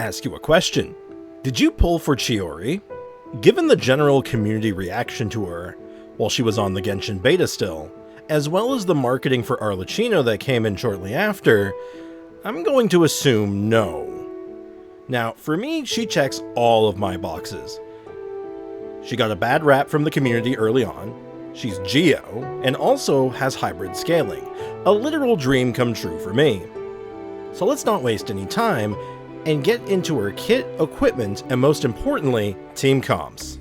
ask you a question. Did you pull for Chiori? Given the general community reaction to her while she was on the Genshin beta still, as well as the marketing for Arlecchino that came in shortly after, I'm going to assume no. Now, for me, she checks all of my boxes. She got a bad rap from the community early on, she's Geo, and also has hybrid scaling, a literal dream come true for me. So let's not waste any time and get into her kit, equipment, and most importantly, team comps.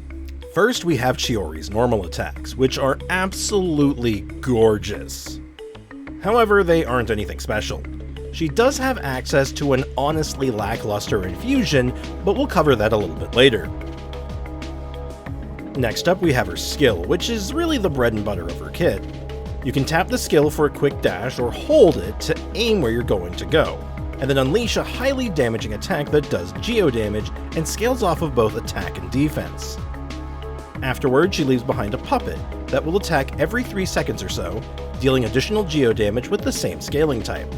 First, we have Chiori's normal attacks, which are absolutely gorgeous. However, they aren't anything special. She does have access to an honestly lackluster infusion, but we'll cover that a little bit later. Next up, we have her skill, which is really the bread and butter of her kit. You can tap the skill for a quick dash or hold it to aim where you're going to go, and then unleash a highly damaging attack that does geo damage and scales off of both attack and defense. Afterward, she leaves behind a puppet that will attack every 3 seconds or so, dealing additional geo damage with the same scaling type.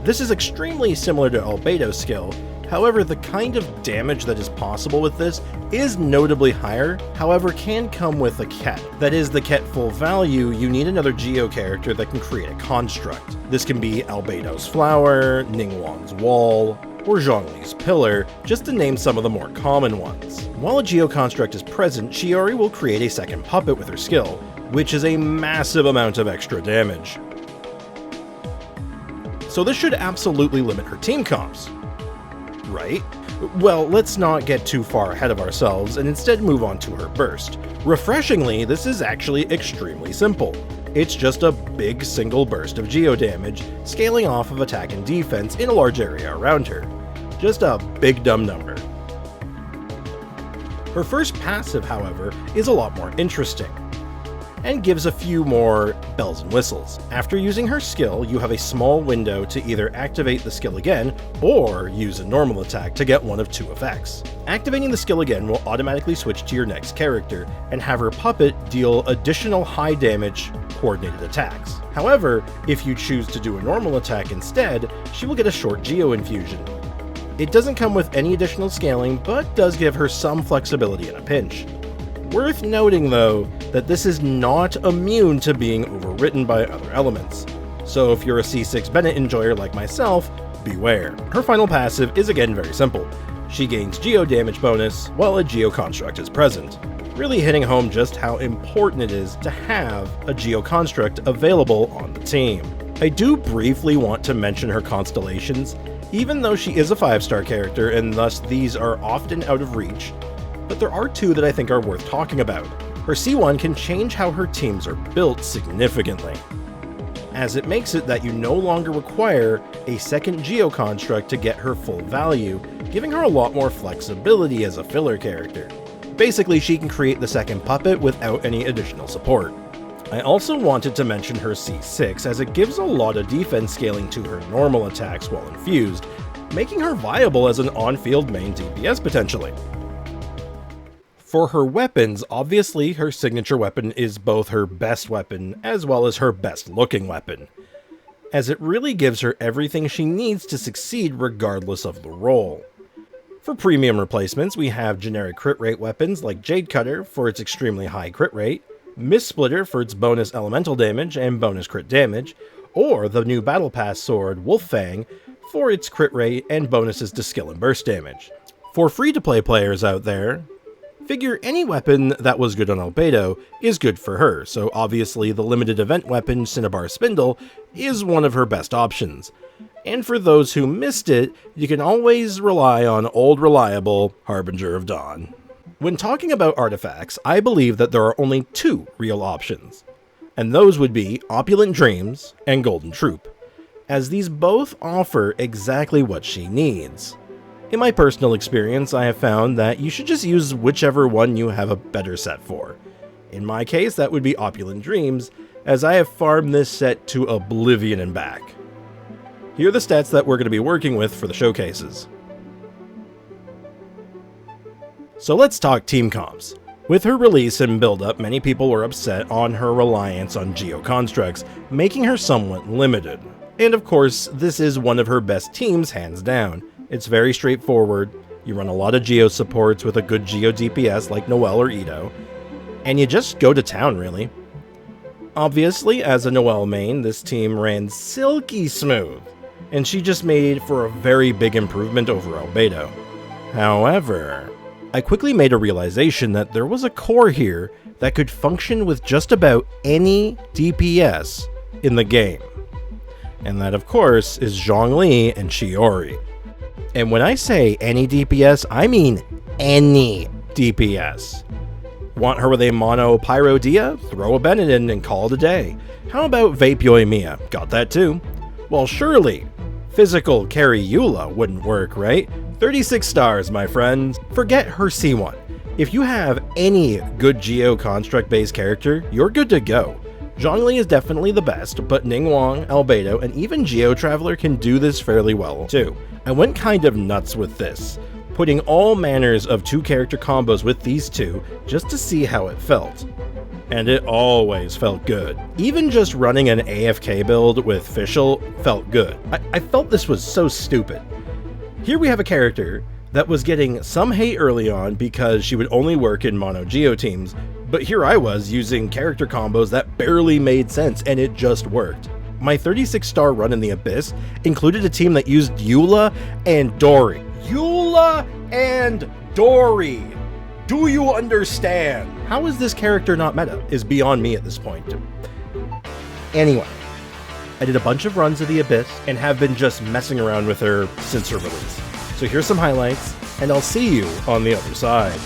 This is extremely similar to Albedo's skill, however the kind of damage that is possible with this is notably higher, however can come with a Ket. That is, the Ket full value, you need another Geo character that can create a construct. This can be Albedo's Flower, Ningguang's Wall, or Zhongli's Pillar, just to name some of the more common ones. While a Geo construct is present, Chiori will create a second puppet with her skill, which is a massive amount of extra damage. So this should absolutely limit her team comps, right? Well, let's not get too far ahead of ourselves and instead move on to her burst. Refreshingly, this is actually extremely simple. It's just a big single burst of geo damage, scaling off of attack and defense in a large area around her. Just a big dumb number. Her first passive, however, is a lot more interesting, and gives a few more bells and whistles. After using her skill, you have a small window to either activate the skill again, or use a normal attack to get one of 2 effects. Activating the skill again will automatically switch to your next character, and have her puppet deal additional high damage coordinated attacks. However, if you choose to do a normal attack instead, she will get a short geo infusion. It doesn't come with any additional scaling, but does give her some flexibility in a pinch. Worth noting, though, that this is not immune to being overwritten by other elements, so if you're a C6 Bennett enjoyer like myself, beware. Her final passive is again very simple. She gains geo damage bonus while a geo construct is present, really hitting home just how important it is to have a geo construct available on the team. I do briefly want to mention her constellations, even though she is a 5-star character and thus these are often out of reach. But there are 2 that I think are worth talking about. Her C1 can change how her teams are built significantly, as it makes it that you no longer require a second Geo construct to get her full value, giving her a lot more flexibility as a filler character. Basically, she can create the second puppet without any additional support. I also wanted to mention her C6 as it gives a lot of defense scaling to her normal attacks while infused, making her viable as an on-field main DPS potentially. For her weapons, obviously her signature weapon is both her best weapon as well as her best looking weapon, as it really gives her everything she needs to succeed regardless of the role. For premium replacements, we have generic crit rate weapons like Jade Cutter for its extremely high crit rate, Mist Splitter for its bonus elemental damage and bonus crit damage, or the new Battle Pass sword Wolf Fang for its crit rate and bonuses to skill and burst damage. For free-to-play players out there, figure any weapon that was good on Albedo is good for her, so obviously the limited event weapon Cinnabar Spindle is one of her best options. And for those who missed it, you can always rely on old reliable Harbinger of Dawn. When talking about artifacts, I believe that there are only 2 real options, and those would be Opulent Dreams and Golden Troop, as these both offer exactly what she needs. In my personal experience, I have found that you should just use whichever one you have a better set for. In my case, that would be Opulent Dreams, as I have farmed this set to oblivion and back. Here are the stats that we're going to be working with for the showcases. So let's talk team comps. With her release and build-up, many people were upset on her reliance on Geo constructs, making her somewhat limited. And of course, this is one of her best teams hands down, It's very straightforward. You run a lot of Geo supports with a good Geo DPS like Noelle or Ito, and you just go to town, really. Obviously, as a Noelle main, this team ran silky smooth, and she just made for a very big improvement over Albedo. However, I quickly made a realization that there was a core here that could function with just about any DPS in the game. And that, of course, is Zhongli and Chiori. And when I say any DPS, I mean any DPS. Want her with a mono Pyro Dia? Throw a Bennett in and call it a day. How about Vape Yoimiya? Got that too. Well, surely physical carry Eula wouldn't work, right? 36 stars, my friends. Forget her C1. If you have any good Geo construct-based character, you're good to go. Zhongli is definitely the best, but Ningguang, Albedo, and even Geo Traveler can do this fairly well too. I went kind of nuts with this, putting all manners of 2-character combos with these two just to see how it felt. And it always felt good. Even just running an AFK build with Fischl felt good. I felt this was so stupid. Here we have a character that was getting some hate early on because she would only work in mono Geo teams, but here I was using character combos that barely made sense and it just worked. My 36-star run in the Abyss included a team that used Eula and Dory. Eula and Dory! Do you understand? How is this character not meta? Is beyond me at this point. Anyway, I did a bunch of runs of the Abyss and have been just messing around with her since her release. So here's some highlights, and I'll see you on the other side.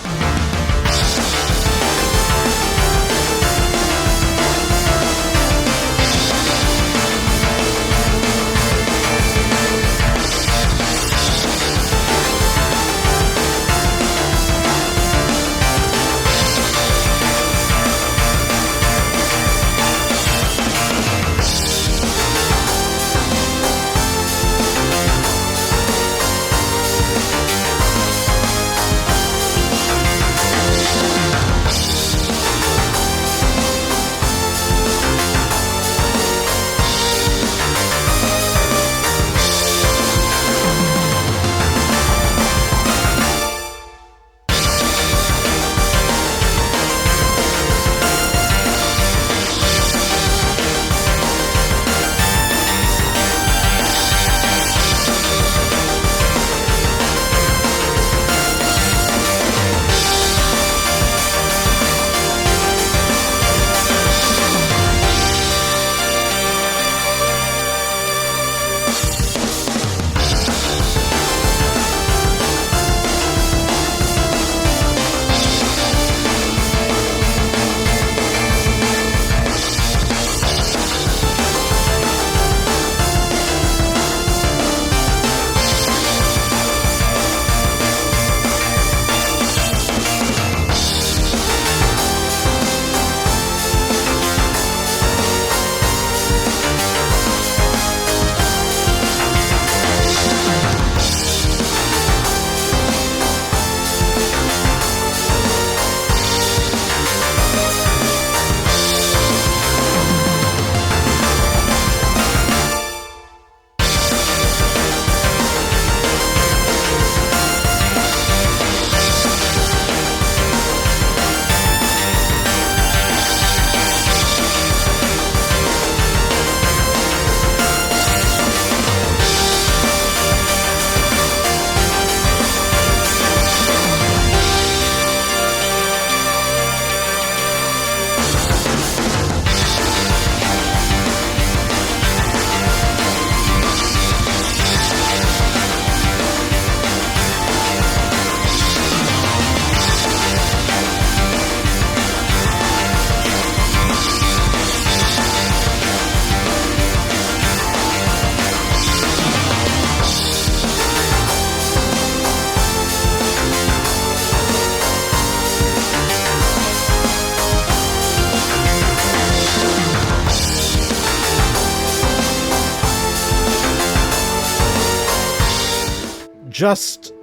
Just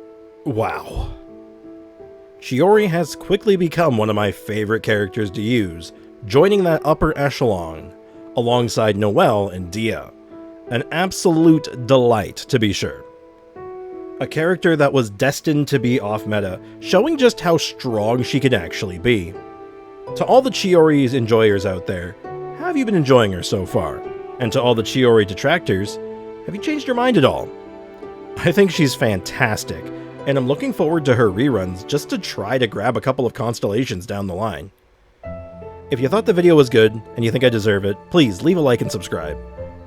wow. Chiori has quickly become one of my favorite characters to use, joining that upper echelon alongside Noelle and Dia. An absolute delight, to be sure. A character that was destined to be off-meta, showing just how strong she can actually be. To all the Chiori's enjoyers out there, how have you been enjoying her so far? And to all the Chiori detractors, have you changed your mind at all? I think she's fantastic, and I'm looking forward to her reruns just to try to grab a couple of constellations down the line. If you thought the video was good, and you think I deserve it, please leave a like and subscribe.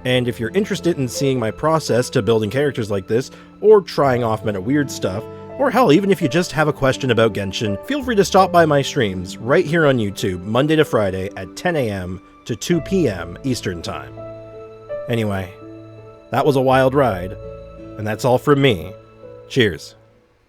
And if you're interested in seeing my process to building characters like this, or trying off-meta weird stuff, or hell, even if you just have a question about Genshin, feel free to stop by my streams right here on YouTube, Monday to Friday at 10 AM to 2 PM Eastern Time. Anyway, that was a wild ride, and that's all from me. Cheers.